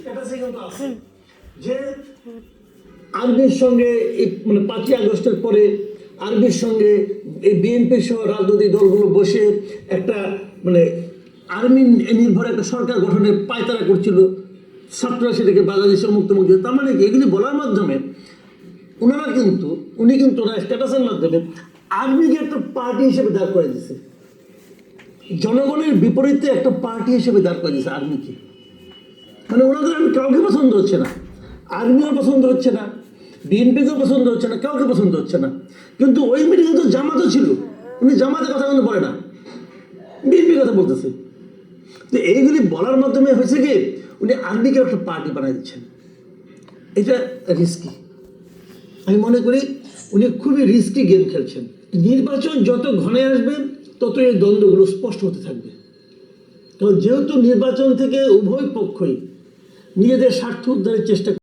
স্ট্যাটাসে কিন্তু আছে যে আর্মির সঙ্গে মানে 5ই আগস্টের পরে আর্মির সঙ্গে এই বিএনপি সহ রাজনৈতিক দলগুলো বসে একটা মানে আর্মি নির্ভর একটা সরকার গঠনের পায়তারা করছিল, ছাত্ররা সেটাকে বাংলাদেশে মুক্ত মুক্তি। তার মানে কি এগুলি বলার মাধ্যমে উনি কিন্তু ওনার স্ট্যাটাসের মাধ্যমে আর্মিকে একটা পার্টি হিসেবে দাঁড় করে দিচ্ছে, জনগণের বিপরীতে একটা পার্টি হিসেবে দাঁড় করে দিচ্ছে আর্মিকে। মানে ওনাদের কাউকে পছন্দ হচ্ছে না, আর্মিও পছন্দ হচ্ছে না, বিএনপিকেও পছন্দ হচ্ছে না, কাউকে পছন্দ হচ্ছে না। কিন্তু ওই মিটিংয়ে তো জামাতও ছিল, উনি জামাতের কথা কিন্তু বলে না, বিএনপির কথা বলতেছে। তো এইগুলি বলার মাধ্যমে হয়েছে কি উনি আর্মিকে একটা পার্টি বানাই দিচ্ছেন। এটা রিস্কি, আমি মনে করি উনি খুবই রিস্কি গেম খেলছেন। নির্বাচন যত ঘনে আসবে তত এই দ্বন্দ্বগুলো স্পষ্ট হতে থাকবে, কারণ যেহেতু নির্বাচন থেকে উভয় পক্ষই নিজেদের স্বার্থ উদ্ধারের চেষ্টা